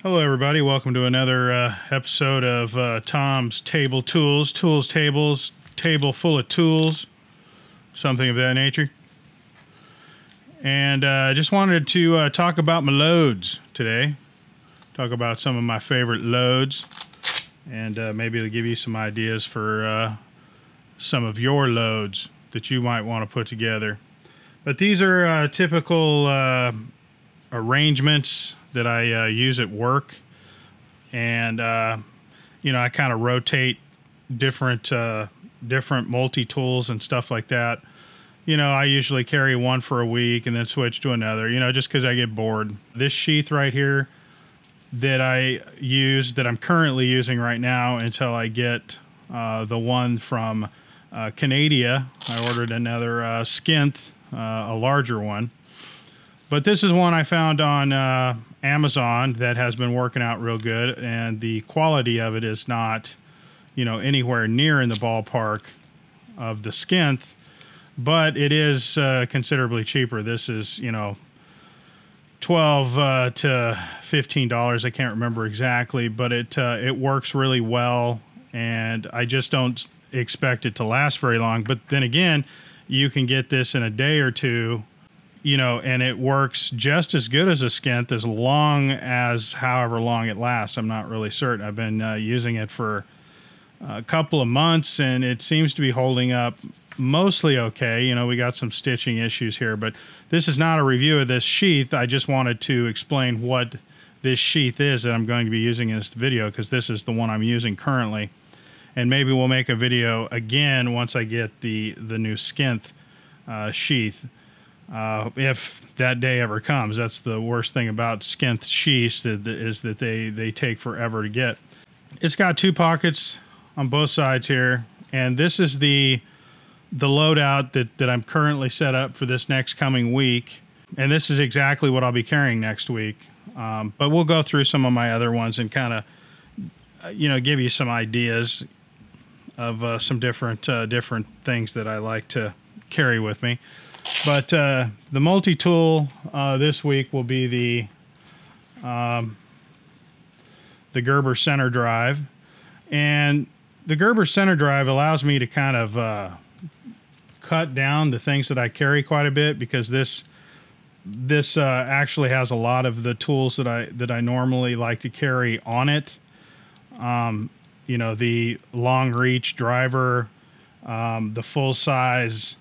Hello everybody, welcome to another episode of Tom's Table Tools. Tables, table full of tools, something of that nature. And I just wanted to talk about my loads today. Talk about some of my favorite loads. And maybe it'll give you some ideas for some of your loads that you might want to put together. But these are typical arrangements that I use at work, and you know, I kind of rotate different multi-tools and stuff like that. You know, I usually carry one for a week and then switch to another, you know, just because I get bored. This sheath right here that I use, that I'm currently using right now until I get the one from Canada. I ordered another skinth, a larger one. But this is one I found on Amazon that has been working out real good, and the quality of it is not, you know, anywhere near in the ballpark of the skinth, but it is considerably cheaper. This is, you know, $12 to $15. I can't remember exactly, but it works really well, and I just don't expect it to last very long. But then again, you can get this in a day or two, you know, and it works just as good as a skinth, as long as however long it lasts. I'm not really certain. I've been using it for a couple of months, and it seems to be holding up mostly okay. You know, we got some stitching issues here, but this is not a review of this sheath. I just wanted to explain what this sheath is that I'm going to be using in this video, because this is the one I'm using currently. And maybe we'll make a video again once I get the new skinth sheath. If that day ever comes. That's the worst thing about skinth sheaths, is that they take forever to get. It's got two pockets on both sides here, and this is the loadout that I'm currently set up for this next coming week, and this is exactly what I'll be carrying next week. But we'll go through some of my other ones and kind of, you know, give you some ideas of some different things that I like to carry with me. But the multi-tool this week will be the Gerber center drive, and the Gerber center drive allows me to kind of cut down the things that I carry quite a bit, because this actually has a lot of the tools that I normally like to carry on it. You know, the long reach driver, the full size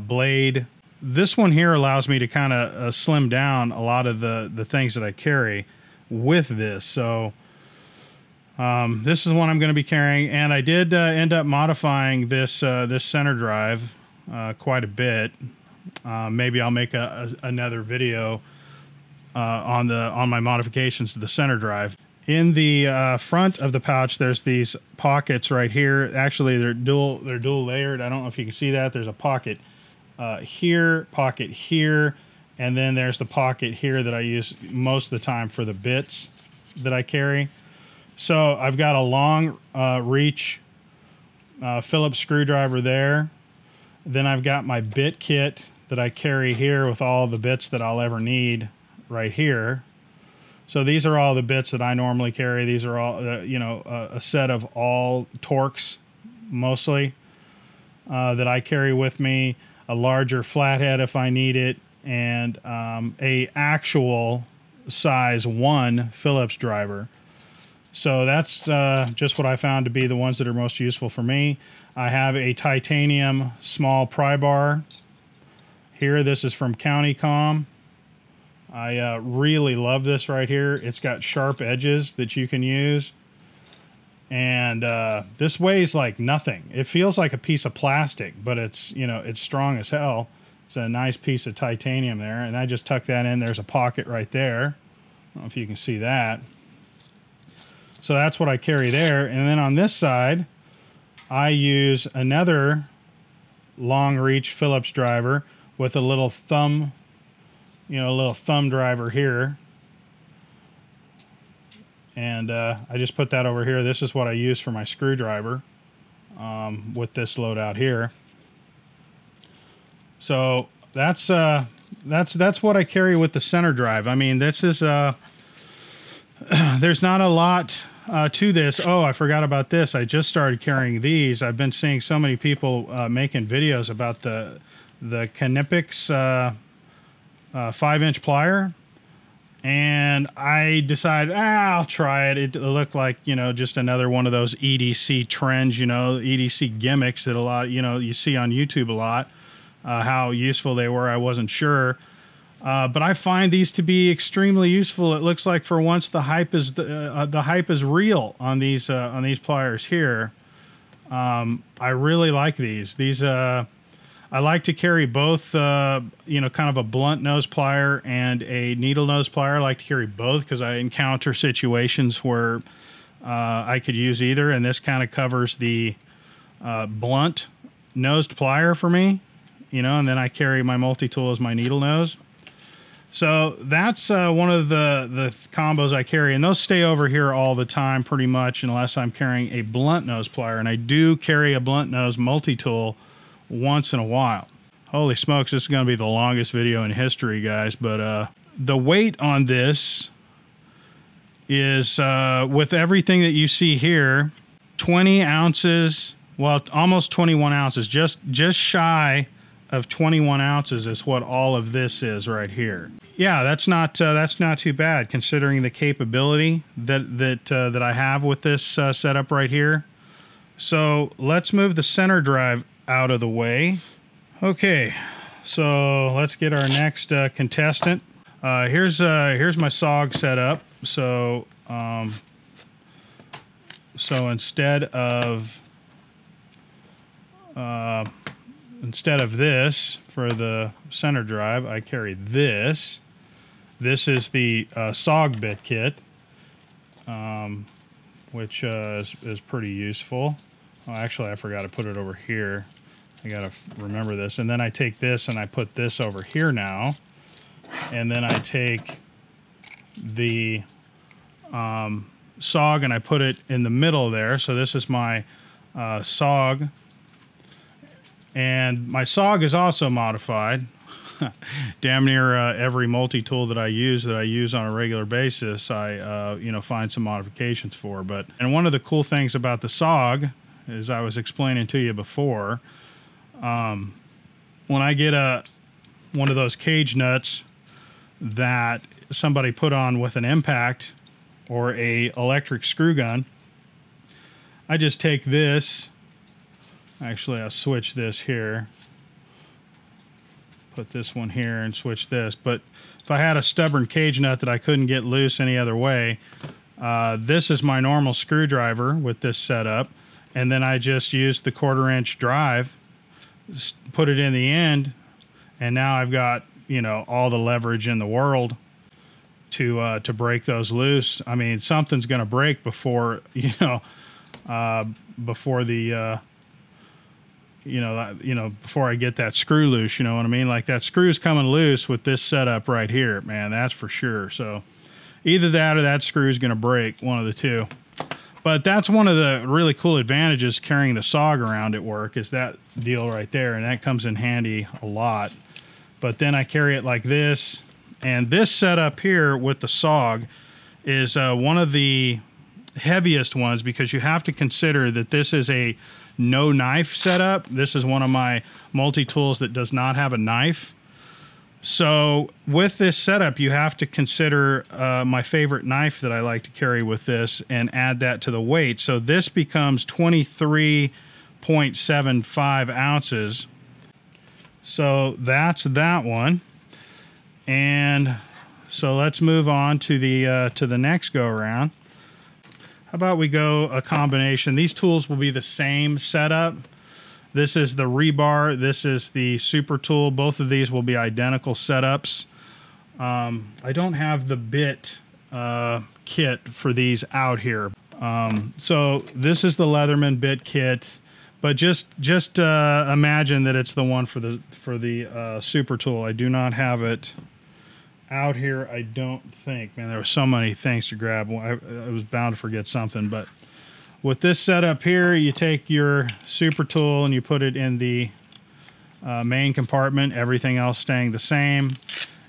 blade. This one here allows me to kind of slim down a lot of the things that I carry with this. So this is one I'm going to be carrying, and I did end up modifying this center drive quite a bit. Maybe I'll make another video on my modifications to the center drive. In the front of the pouch, there's these pockets right here. Actually, they're dual layered. I don't know if you can see that. There's a pocket here, pocket here, and then there's the pocket here that I use most of the time for the bits that I carry. So I've got a long reach Phillips screwdriver there. Then I've got my bit kit that I carry here with all the bits that I'll ever need right here. So these are all the bits that I normally carry. These are all, you know, a set of all Torx, mostly, that I carry with me. A larger flathead if I need it, and a actual size 1 Phillips driver. So that's just what I found to be the ones that are most useful for me. I have a titanium small pry bar here. This is from Countycom. I really love this right here. It's got sharp edges that you can use, and this weighs like nothing. It feels like a piece of plastic, but it's, you know, it's strong as hell. It's a nice piece of titanium there, and I just tuck that in. There's a pocket right there. I don't know if you can see that. So that's what I carry there. And then on this side, I use another long reach Phillips driver with a little thumb, you know, a little thumb driver here. And I just put that over here. This is what I use for my screwdriver with this loadout here. So that's what I carry with the center drive. I mean, this is there's not a lot to this. Oh, I forgot about this. I just started carrying these. I've been seeing so many people making videos about the Kinepix 5-inch plier. And I decided, I'll try it. It looked like, you know, just another one of those EDC trends, you know, EDC gimmicks that a lot, you know, you see on YouTube a lot. How useful they were, I wasn't sure. But I find these to be extremely useful. It looks like for once the hype is real on these pliers here. I really like these. I like to carry both, you know, kind of a blunt nose plier and a needle nose plier. I like to carry both because I encounter situations where I could use either, and this kind of covers the blunt nosed plier for me, you know, and then I carry my multi-tool as my needle nose. So that's one of the combos I carry, and those stay over here all the time pretty much unless I'm carrying a blunt nose plier, and I do carry a blunt nose multi-tool once in a while. Holy smokes, this is going to be the longest video in history, guys, but the weight on this is, with everything that you see here, 20 ounces, well, almost 21 ounces, just shy of 21 ounces is what all of this is right here. Yeah, that's not too bad considering the capability that I have with this setup right here. So let's move the center drive out of the way. Okay, so let's get our next contestant. Here's my SOG setup. So instead of this for the center drive, I carry this. This is the SOG Bit kit, which is pretty useful. Oh, actually, I forgot to put it over here. I gotta remember this. And then I take this and I put this over here now. And then I take the SOG and I put it in the middle there. So this is my SOG. And my SOG is also modified. Damn near every multi-tool that I use on a regular basis, I you know, find some modifications for. And one of the cool things about the SOG, as I was explaining to you before, when I get one of those cage nuts that somebody put on with an impact or a electric screw gun, I just take this. Actually, I'll switch this here. Put this one here and switch this. But if I had a stubborn cage nut that I couldn't get loose any other way, this is my normal screwdriver with this setup. And then I just use the 1/4-inch drive, put it in the end, and now I've got, you know, all the leverage in the world to break those loose. I mean, something's going to break before, you know, before the before I get that screw loose, you know what I mean? Like that screw's coming loose with this setup right here, man, that's for sure. So either that or that screw's going to break, one of the two. But that's one of the really cool advantages carrying the SOG around at work, is that deal right there, and that comes in handy a lot. But then I carry it like this, and this setup here with the SOG is one of the heaviest ones, because you have to consider that this is a no knife setup. This is one of my multi-tools that does not have a knife. So with this setup, you have to consider my favorite knife that I like to carry with this and add that to the weight. So this becomes 23.75 ounces. So that's that one. And so let's move on to the next go around. How about we go a combination? These tools will be the same setup. This is the Rebar. This is the Super Tool. Both of these will be identical setups. I don't have the bit kit for these out here. So this is the Leatherman bit kit, but just imagine that it's the one for the Super Tool. I do not have it out here, I don't think. Man, there were so many things to grab. I was bound to forget something, but with this setup here, you take your Super Tool and you put it in the main compartment, everything else staying the same.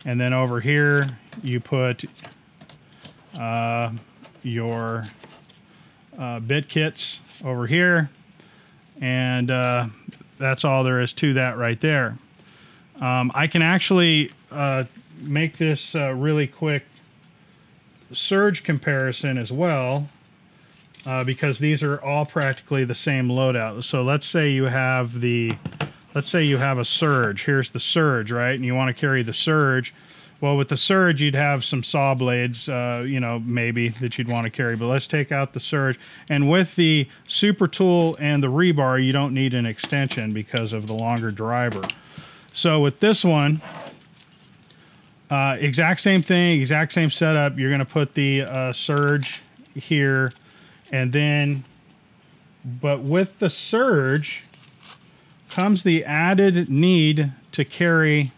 And then over here, you put your bit kits over here, and that's all there is to that right there. I can actually make this really quick surge comparison as well, because these are all practically the same loadout. So let's say you have a surge. Here's the surge, right? And you want to carry the surge. Well, with the surge, you'd have some saw blades, you know, maybe that you'd want to carry. But let's take out the surge. And with the super tool and the rebar, you don't need an extension because of the longer driver. So with this one, exact same thing, exact same setup. You're going to put the surge here, and then, but with the surge comes the added need to carry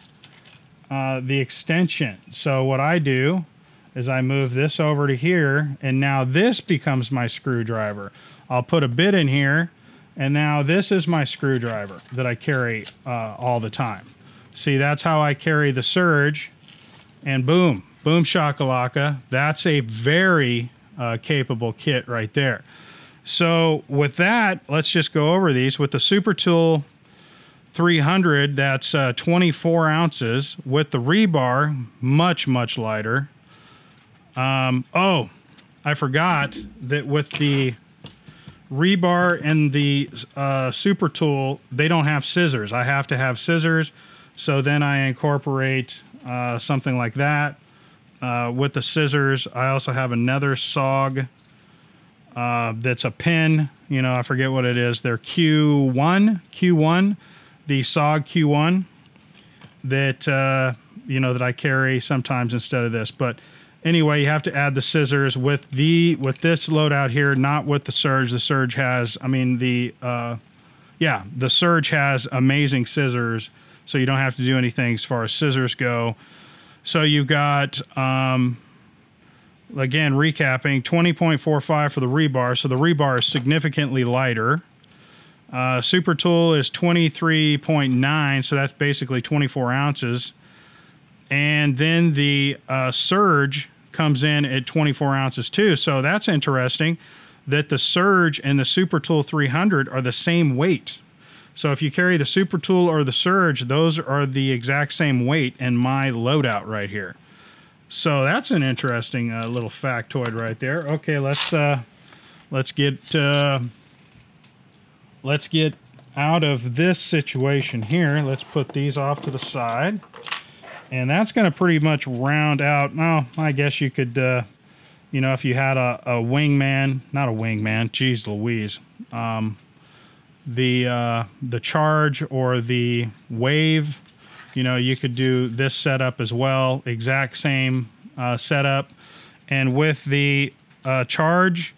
the extension. So what I do is I move this over to here, and now this becomes my screwdriver. I'll put a bit in here, and now this is my screwdriver that I carry all the time. See, that's how I carry the surge, and boom, boom shakalaka. That's a very capable kit right there. So with that, let's just go over these. With the Super Tool 300, that's 24 ounces. With the rebar, much, much lighter. Oh, I forgot that with the rebar and the Super Tool, they don't have scissors. I have to have scissors, so then I incorporate something like that. With the scissors, I also have another SOG that's a pin. You know, I forget what it is. They're Q1, the SOG Q1 that, you know, that I carry sometimes instead of this. But anyway, you have to add the scissors with this loadout here, not with the surge. The surge has, I mean, the surge has amazing scissors, so you don't have to do anything as far as scissors go. So you've got, again, recapping, 20.45 for the rebar. So the rebar is significantly lighter. Super Tool is 23.9, so that's basically 24 ounces. And then the surge comes in at 24 ounces too. So that's interesting that the surge and the Super Tool 300 are the same weight. So if you carry the Super Tool or the surge, those are the exact same weight in my loadout right here. So that's an interesting little factoid right there. Okay, let's get out of this situation here. Let's put these off to the side. And that's going to pretty much round out. Well, I guess you could, you know, if you had a wingman, not a wingman, geez Louise, the charge or the wave, you know, you could do this setup as well, exact same setup. And with the charge,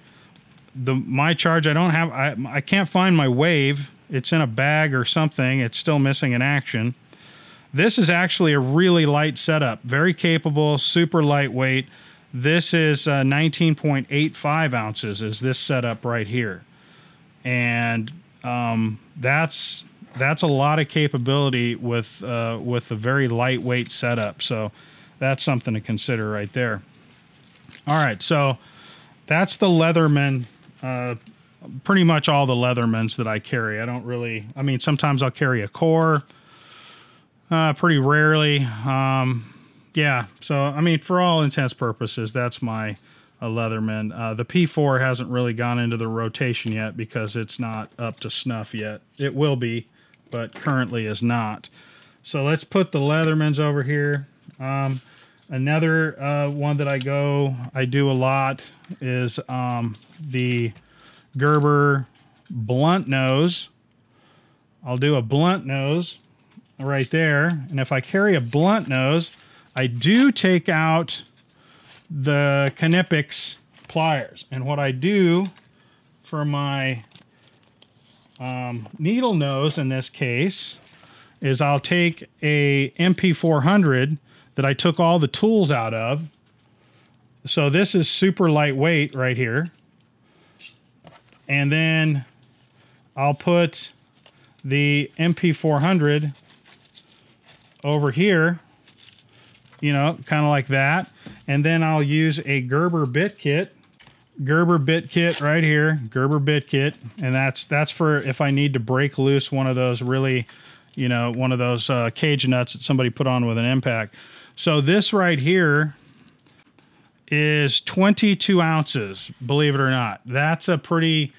my charge, I can't find my wave. It's in a bag or something. It's still missing an action. This is actually a really light setup, very capable, super lightweight. This is 19.85 ounces is this setup right here. And that's a lot of capability with a very lightweight setup. So that's something to consider right there. All right, so that's the Leatherman. Pretty much all the Leathermans that I carry. I don't really, I mean, sometimes I'll carry a core, pretty rarely. Yeah, so I mean, for all intents purposes, that's my Leatherman. The P4 hasn't really gone into the rotation yet because it's not up to snuff yet. It will be, but currently is not. So let's put the Leathermans over here. Another one that I do a lot is the Gerber blunt nose. I'll do a blunt nose right there. And if I carry a blunt nose, I do take out the Knipex pliers. And what I do for my needle nose in this case is I'll take a MP400 that I took all the tools out of. So this is super lightweight right here. And then I'll put the MP400 over here, you know, kind of like that. And then I'll use a Gerber bit kit. Gerber bit kit right here, Gerber bit kit, and that's for if I need to break loose one of those really, you know, one of those cage nuts that somebody put on with an impact. So this right here is 22 ounces, believe it or not. That's a pretty,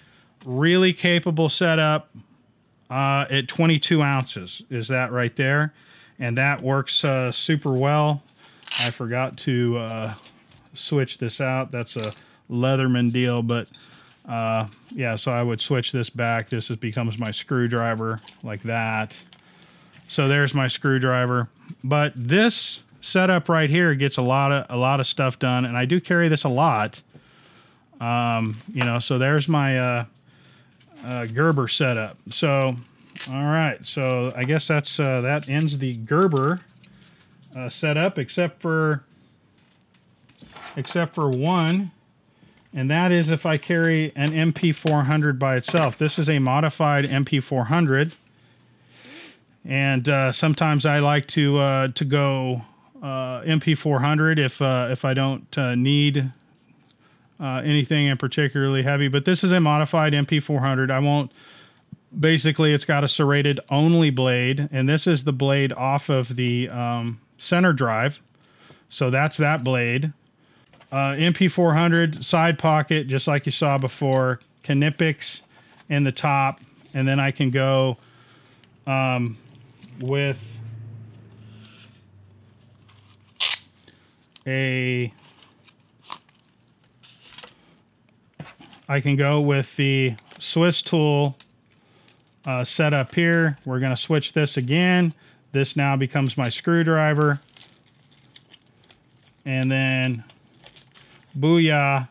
really capable setup at 22 ounces is that right there. And that works super well. I forgot to switch this out. That's a Leatherman deal, but yeah, so I would switch this back. This becomes my screwdriver like that. So there's my screwdriver. But this setup right here gets a lot of stuff done, and I do carry this a lot. You know, so there's my Gerber setup. So all right, so I guess that's that ends the Gerber setup, except for one. And that is if I carry an MP400 by itself. This is a modified MP400, and sometimes I like to go MP400 if I don't need anything in particularly heavy. But this is a modified MP400. I won't. Basically, it's got a serrated only blade, and this is the blade off of the center drive. So that's that blade. MP400 side pocket, just like you saw before, Knipex in the top, and then I can go with the Swiss tool setup here. We're going to switch this again. This now becomes my screwdriver, and then booyah.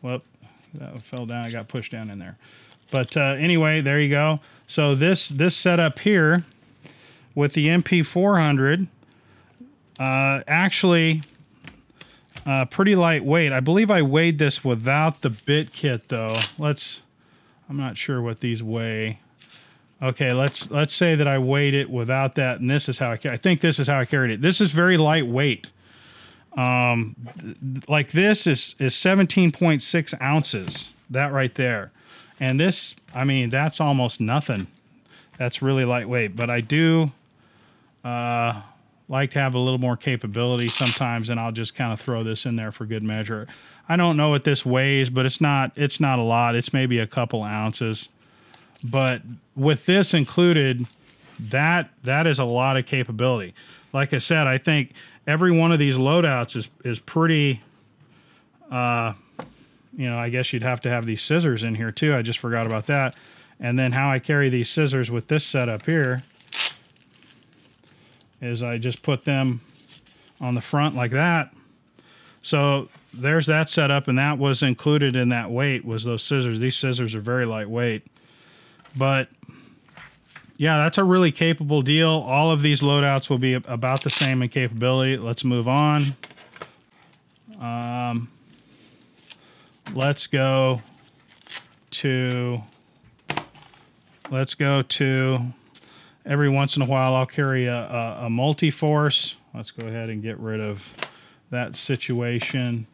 Whoop, that fell down. I got pushed down in there. But anyway, there you go. So this setup here with the MP400 actually pretty lightweight. I believe I weighed this without the bit kit though. I'm not sure what these weigh. Okay, let's say that I weighed it without that, and this is how I think this is how I carried it. This is very lightweight. Like this is 17.6 ounces, that right there. And this, I mean, that's almost nothing. That's really lightweight, but I do like to have a little more capability sometimes, and I'll just kind of throw this in there for good measure. I don't know what this weighs, but it's not a lot. It's maybe a couple ounces. But with this included, that is a lot of capability. Like I said, I think every one of these loadouts is pretty, you know, I guess you'd have to have these scissors in here too. I just forgot about that. And then how I carry these scissors with this setup here is I just put them on the front like that. So there's that setup, and that was included in that weight was those scissors. These scissors are very lightweight. But yeah, that's a really capable deal. All of these loadouts will be about the same in capability. Let's move on. Let's go to every once in a while I'll carry a multi-force. Let's go ahead and get rid of that situation.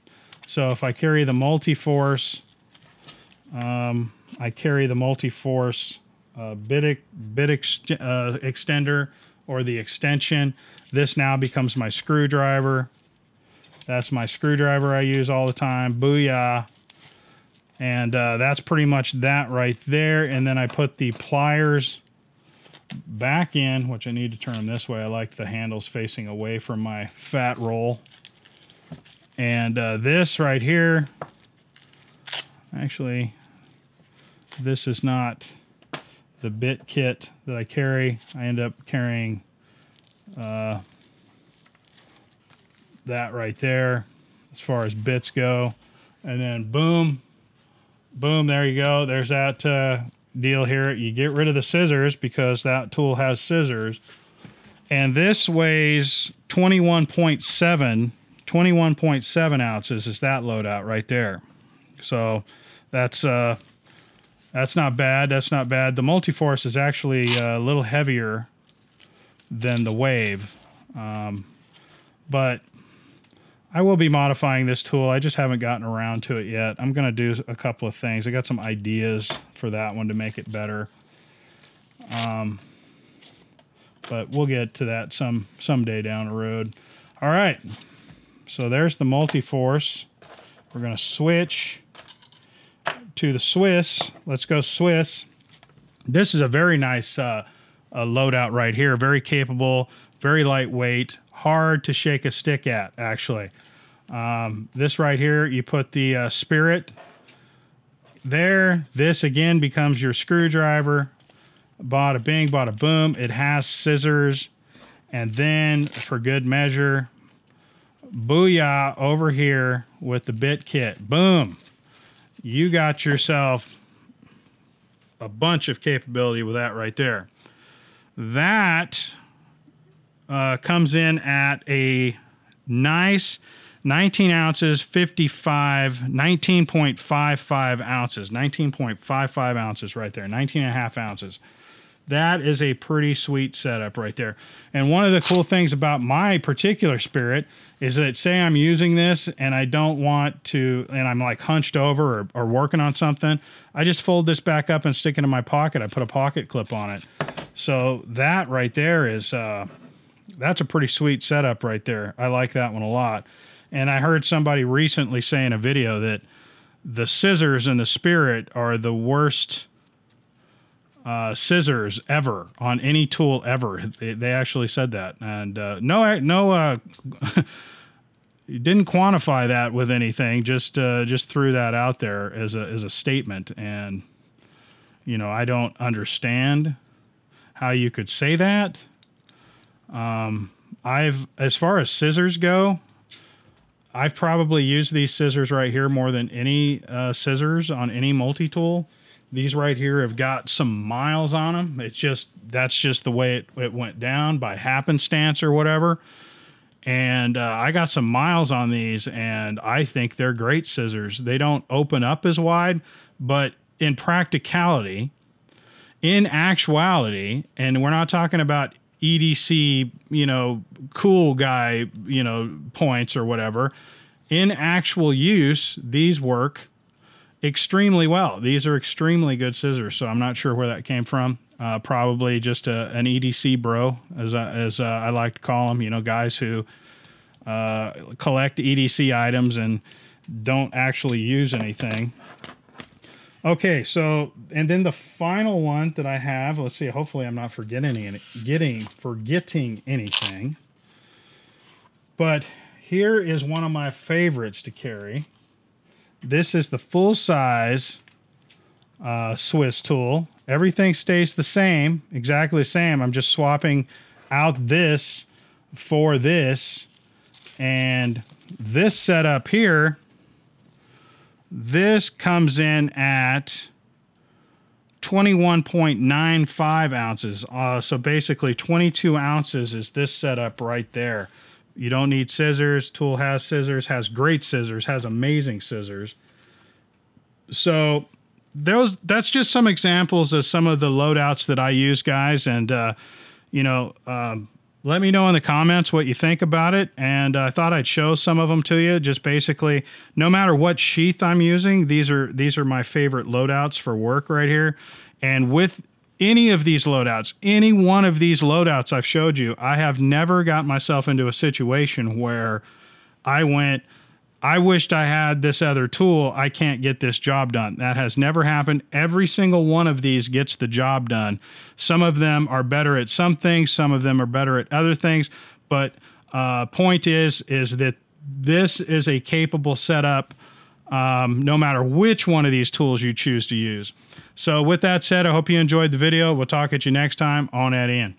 So if I carry the multi-force, I carry the multi-force bit extender or the extension. This now becomes my screwdriver. That's my screwdriver I use all the time. Booyah. And that's pretty much that right there. And then I put the pliers back in, which I need to turn them this way. I like the handles facing away from my fat roll. And this right here, actually, this is not the bit kit that I carry. I end up carrying that right there as far as bits go. And then boom, boom, there you go. There's that deal here. You get rid of the scissors because that tool has scissors. And this weighs 21.7 ounces is that loadout right there. So that's not bad. That's not bad. The Multiforce is actually a little heavier than the Wave. but I will be modifying this tool. I just haven't gotten around to it yet. I'm going to do a couple of things. I got some ideas for that one to make it better. But we'll get to that someday down the road. All right. So there's the Multi-Force. We're going to switch to the Swiss. Let's go Swiss. This is a very nice loadout right here. Very capable, very lightweight, hard to shake a stick at, actually. This right here, you put the spirit there. This, again, becomes your screwdriver. Bada bing, bada boom. It has scissors. And then, for good measure, booyah, over here with the bit kit. Boom. You got yourself a bunch of capability with that right there. That comes in at a nice 19 ounces, 19.55 ounces. 19.55 ounces right there. 19.5 ounces. That is a pretty sweet setup right there. And one of the cool things about my particular spirit is that, say I'm using this and I don't want to, and I'm like hunched over or working on something, I just fold this back up and stick it in my pocket. I put a pocket clip on it. So that right there is, that's a pretty sweet setup right there. I like that one a lot. And I heard somebody recently say in a video that the scissors in the spirit are the worst scissors ever on any tool ever. They actually said that, and no, didn't quantify that with anything. Just threw that out there as a statement. And you know, I don't understand how you could say that. As far as scissors go, I've probably used these scissors right here more than any scissors on any multi-tool. These right here have got some miles on them. That's just the way it went down by happenstance or whatever. And I got some miles on these, and I think they're great scissors. They don't open up as wide, but in practicality, in actuality, and we're not talking about EDC, you know, cool guy, you know, points or whatever. In actual use, these work extremely well. These are extremely good scissors, so I'm not sure where that came from. Probably just an EDC bro, as I like to call them. You know, guys who collect EDC items and don't actually use anything. Okay, so, and then the final one that I have, let's see, hopefully I'm not forgetting anything. But here is one of my favorites to carry. This is the full-size Swiss tool. Everything stays the same, exactly the same. I'm just swapping out this for this. And this setup here, this comes in at 21.95 ounces. So basically 22 ounces is this setup right there. You don't need scissors. Tool has scissors, has great scissors, has amazing scissors. So that's just some examples of some of the loadouts that I use, guys. And, you know, let me know in the comments what you think about it. And I thought I'd show some of them to you. Just basically, no matter what sheath I'm using, these are my favorite loadouts for work right here. And with any of these loadouts, any one of these loadouts I've showed you, I have never got myself into a situation where I went, I wished I had this other tool, I can't get this job done. That has never happened. Every single one of these gets the job done. Some of them are better at some things, some of them are better at other things, but point is that this is a capable setup no matter which one of these tools you choose to use. So with that said, I hope you enjoyed the video. We'll talk at you next time on At Ian.